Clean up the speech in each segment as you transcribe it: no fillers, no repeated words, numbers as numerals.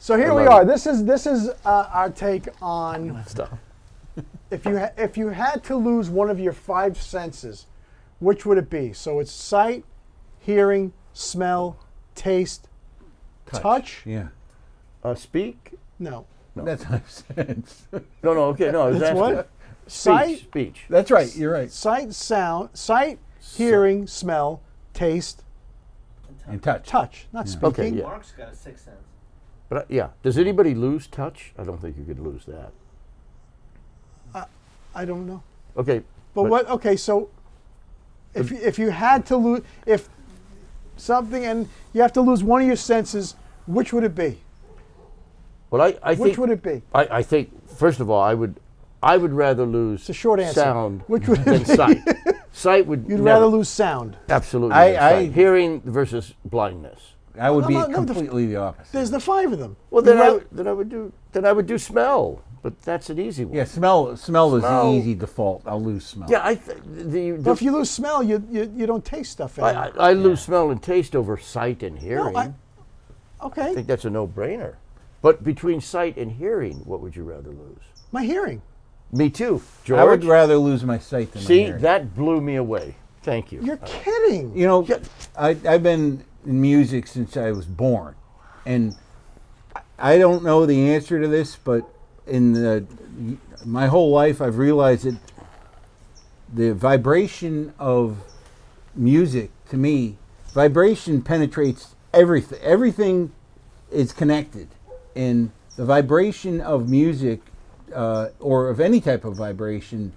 So here we are. This is our take on Stuff. if you had to lose one of your 5 senses, which would it be? So it's sight, hearing, smell, taste, touch. Yeah. Speak? No. That's 5 cents. No, okay, no. I was That's asking. what? Sight, Speech. That's right. You're right. sight, hearing, smell, taste, And touch. touch. Not speaking. Okay, yeah. Mark's got a 6th sense. But yeah, does anybody lose touch? I don't think you could lose that. I don't know. Okay. But what? Okay, so if you had to lose something and you have to lose one of your senses, which would it be? Well, I think. Which would it be? I think first of all, I would rather lose It's a short answer. sound Which would it than be? sight. Sight would. You'd never- rather lose sound. Absolutely. I- than sight. I- Hearing versus blindness. I would be No, completely the opposite. There's the 5 of them. Well, You'd then I would do smell, but that's an easy one. Yeah, smell is the Smell. easy default. I'll lose smell. Yeah, But if you lose smell, you don't taste stuff anymore. I lose smell and taste over sight and hearing. I Okay, think that's a no-brainer. But between sight and hearing, what would you rather lose? my hearing. Me too, George. I would rather lose my sight than my See, hearing. that blew me away. Thank you. You're kidding. You know, Yeah. I've been in music since I was born, and I don't know the answer to this, but in my whole life, I've realized that the vibration of music, to me, vibration penetrates everything. Everything is connected, and the vibration of music, or of any type of vibration,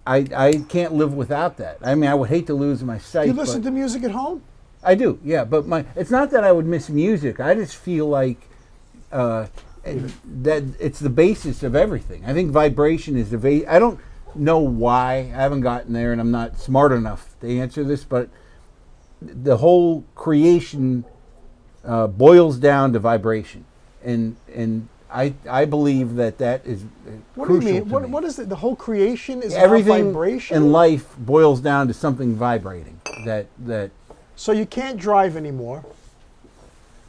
I can't live without that. I mean, I would hate to lose my sight. You listen but to music at home? I do, yeah. But it's not that I would miss music. I just feel like that it's the basis of everything. I think vibration is the I don't know why. I haven't gotten there, and I'm not smart enough to answer this. But the whole creation boils down to vibration, and I believe that is What do you crucial mean? to me. What is it? The whole creation is Everything about vibration? in life boils down to something vibrating. That So you can't drive anymore.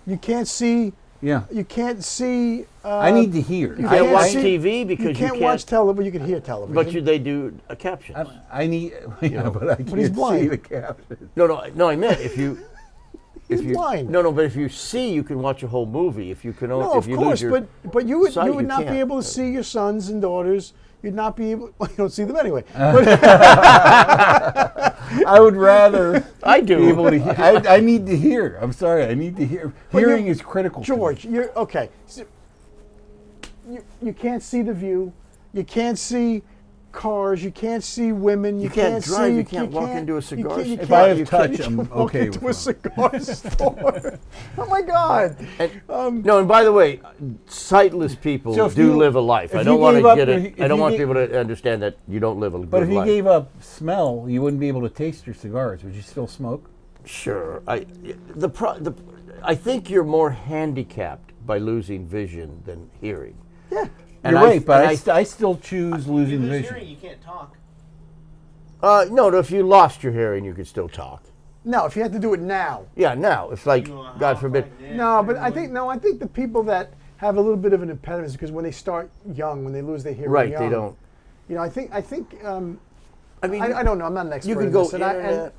You can't see. yeah. You can't see. I need to hear. You I can't watch see- TV because you can't watch television. You can hear television. But they do captions. I need, yeah, but I can't he's see blind. the caption. No, I meant if you. He's if you, blind. No, but if you see, you can watch a whole movie. If you can, No, if of you course, lose your but you would sight, not be can't. able to see your sons and daughters. You'd not be able. Well, you don't see them anyway. I would rather I do. be able to hear. I need to hear. I'm sorry, I need to hear. But Hearing you- is critical. to me. George, you're okay. So, you can't see the view. You can't see cars. You can't see women. You can't drive, See, you can't walk into a cigar you store. If I can't- have touch, you I'm can't walk okay into with a cigar store. Oh my God! No, and by the way, sightless people So if do you- live a life. if I don't you want gave to up get your- it. if I don't you want gave- people to understand that you don't live a good But if you life. gave up smell, you wouldn't be able to taste your cigars. Would you still smoke? Sure, I think you're more handicapped by losing vision than hearing. Yeah. And You're right, but and I still choose If you losing lose vision. hearing, you can't talk. No, if you lost your hearing, you could still talk. No, if you had to do it now. Yeah, now it's like, You know, how God forbid. like this, No, but and I think the people that have a little bit of an impediment is because when they start young, when they lose their hearing Right, young, they don't. You know, I think. I mean, I don't know. I'm not an expert. you could in go this, and internet.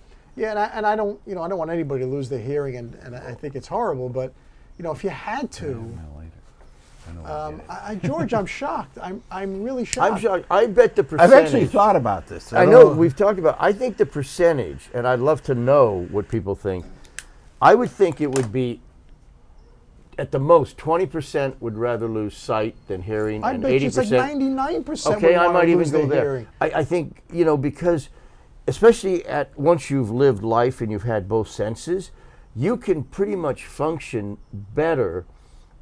I don't. You know, I don't want anybody to lose their hearing, and I think it's horrible. But you know, if you had to, George, I'm shocked. I'm really shocked. I'm shocked. I bet the I've percentage. actually thought about this. I don't know we've talked about. I think the percentage, and I'd love to know what people think. I would think it would be at the most 20% would rather lose sight than hearing, I and bet 80%. you it's like 99%. Okay, would I wanna might even lose go their there. hearing. I think because, especially once you've lived life and you've had both senses, you can pretty much function better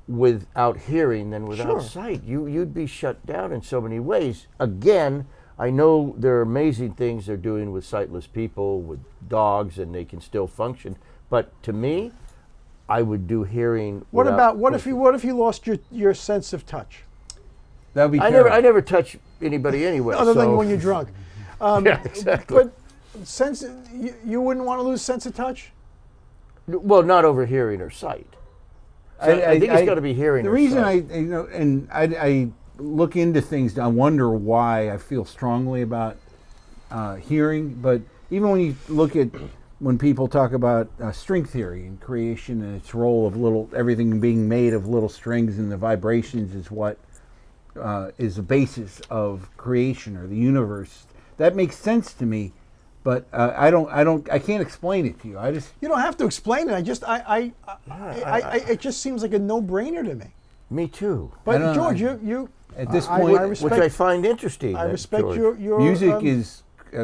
without hearing than without Sure. sight. You'd be shut down in so many ways. Again, I know there are amazing things they're doing with sightless people, with dogs, and they can still function. But to me, I would do hearing. What without about what if you lost your sense of touch? That would be I terrible. never touch anybody anyway. Other than so- when you're drunk. Yeah, exactly. But you wouldn't want to lose sense of touch? Well, not over hearing or sight. I think it's got to be hearing. The or reason sight. I look into things, I wonder why I feel strongly about hearing. But even when you look at when people talk about string theory and creation and its role of everything being made of little strings and the vibrations is what is the basis of creation or the universe. That makes sense to me, but I can't explain it to you. You don't have to explain it. It just seems like a no-brainer to me. Me too. But George, you at this point, Which I find interesting. I respect George. your music is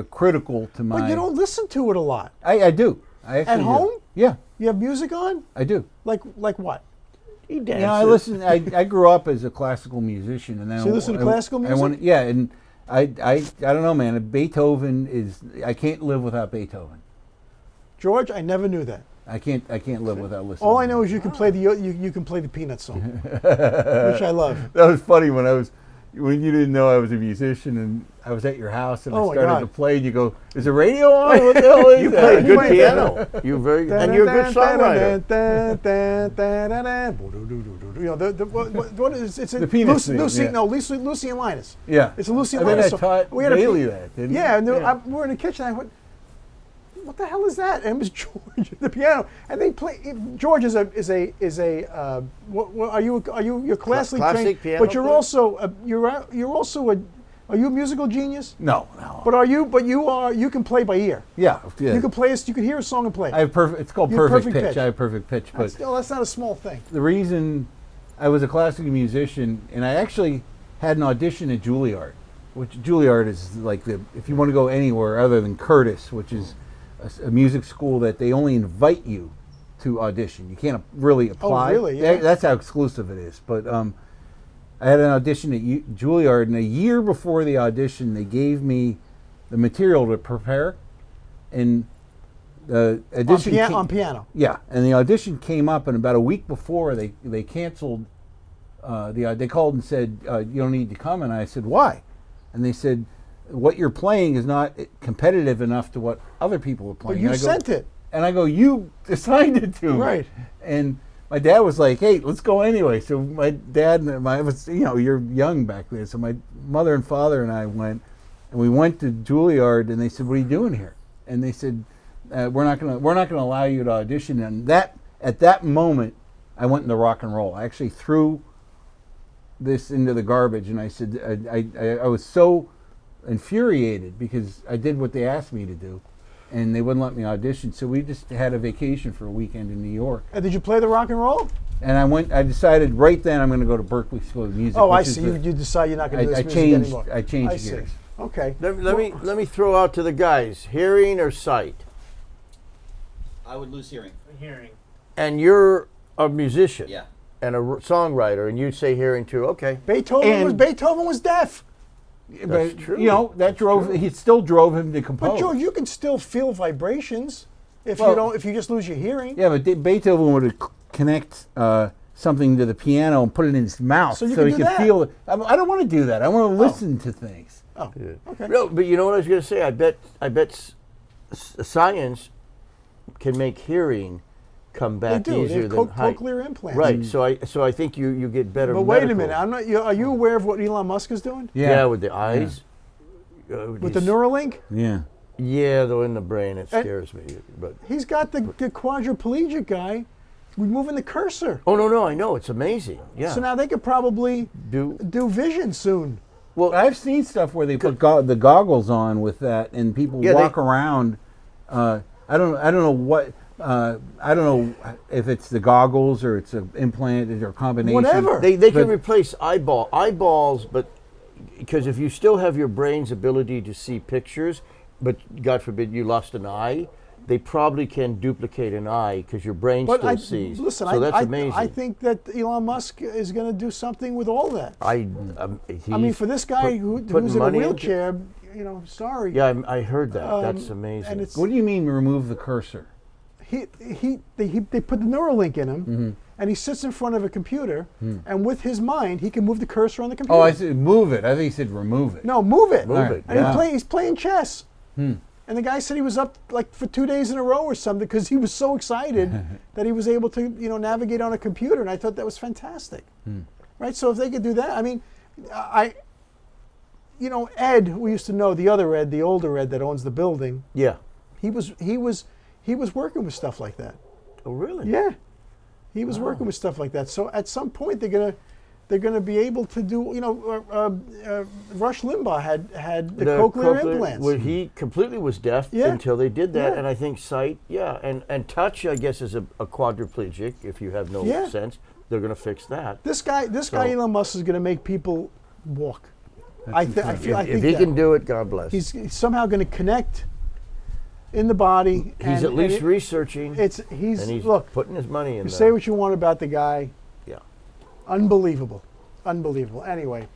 critical to my. But you don't listen to it a lot. I do. I actually At do. home? Yeah, You have music on? I do. Like what? He dances. You know, I listen. I grew up as a classical musician, and then So you listen to classical music? Yeah, and I don't know, man. Beethoven is. I can't live without Beethoven. George, I never knew that. I can't live without listening. All I know is you can play the Peanut song, which I love. That was funny when you didn't know I was a musician and I was at your house and Oh I my started God. to play and you go, "Is the radio on? What the hell is You that?" play good piano. And you're a good songwriter. You know, what is it's The Peanuts Lucy, thing, yeah. No, Lucy and Linus. Yeah, It's a Lucy I and think I Linus song. taught We had a Bailey pe- that. Didn't Yeah, and I? we were in the kitchen. I went, "What the hell is that?" And it was George at the piano, and they play. George is a. You're classically Classic trained, piano but you're player? also you're also a. Are you a musical genius? No. But you can play by ear. Yeah. You can play you can hear a song and play. I have perfect. It's called You have perfect perfect pitch. pitch. I have perfect pitch, but That's not a small thing. the reason I was a classical musician, and I actually had an audition at Juilliard, which Juilliard is like if you want to go anywhere other than Curtis, which is a music school that they only invite you to audition. You can't really apply. really? Yeah. That's how exclusive it is. But I had an audition at Juilliard, and a year before the audition, they gave me the material to prepare, and the audition On piano. Yeah, and the audition came up, and about a week before they canceled. They called and said you don't need to come, and I said why, and they said what you're playing is not competitive enough to what other people are playing. But you And I go, sent it. and I go, you assigned it to me, Right. And my dad was like, hey, let's go anyway. So my dad and I was, you're young back then, so my mother and father and I went, and we went to Juilliard, and they said, what are you doing here? And they said, we're not gonna allow you to audition. And at that moment, I went into rock and roll. I actually threw this into the garbage, and I said, I was so infuriated because I did what they asked me to do, and they wouldn't let me audition. So we just had a vacation for a weekend in New York. And did you play the rock and roll? And I decided right then I'm going to go to Berkeley School of Music. Oh, I which is see. You decide you're not going to do I this music changed. anymore. I changed I see. gears. Okay. Let me throw out to the guys: hearing or sight. I would lose hearing. Hearing. And you're a musician. Yeah. And a songwriter, and you say hearing too. Okay. Beethoven was deaf. But true. that drove. He still drove him to compose. But George, you can still feel vibrations if you just lose your hearing. Yeah, but Beethoven would connect something to the piano and put it in his mouth So you he can do could that. feel it. I don't want to do that. I want to listen to things. Oh, okay. No, but you know what I was going to say? I bet science can make hearing come They back do. They easier have than height. cochlear implants. Right. So I think you get better. But wait a medical- minute. Are you aware of what Elon Musk is doing Yeah, with the eyes. with the Neuralink? Yeah. Yeah, though in the brain it scares me. But He's got the quadriplegic guy removing the cursor. oh no, I know it's amazing. Yeah. So now they could probably do vision soon. Well, I've seen stuff where they put the goggles on with that, and people Yeah, walk around. I don't know what. I don't know if it's the goggles or it's an implant or a combination. Whatever. they can But- replace eyeballs, but because if you still have your brain's ability to see pictures, but God forbid you lost an eye, they probably can duplicate an eye because your brain still sees. Listen, so that's I amazing. think that Elon Musk is going to do something with all that. I mean, for this guy who's putting in a money into- wheelchair, sorry. Yeah, I heard that. That's amazing. And it's What do you mean remove the cursor? they put the Neuralink in him, Mm-hmm. and he sits in front of a computer, and with his mind, he can move the cursor on the computer. Oh, I said move it. I think he said remove it. No, move it. Move it, And yeah. he's playing chess. And And the guy said he was up like for 2 days in a row or something because he was so excited that he was able to, navigate on a computer. And I thought that was fantastic. Right? So if they could do that, I mean, Ed, who we used to know, the other Ed, the older Ed that owns the building, Yeah. he was working with stuff like that. Oh, really? Yeah. He was working with stuff like that. So at some point they're gonna be able to do. Rush Limbaugh had the cochlear implants. Well, he completely was deaf Yeah. until they did that, Yeah. and I think sight, and touch, I guess, is a quadriplegic. If you have no Yeah. sense, they're going to fix that. This guy, Elon Musk, is gonna make people walk. I think If he that. can do it, God bless. He's somehow going to connect in the body. He's at least researching. He's and he's look. putting his money in You there. say what you want about the guy. Yeah. Unbelievable. Anyway,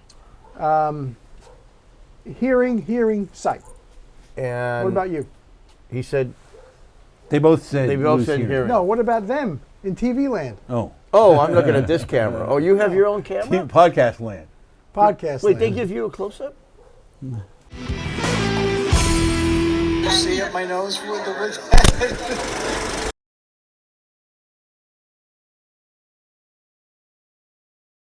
hearing, sight. And What about you? he said, They both said. They both lose said hearing. No, what about them in TV land? Oh, "Oh, I'm looking at this camera. Oh, you have your own camera? podcast land. Podcast Wait, land. they give you a close-up? See up my nose with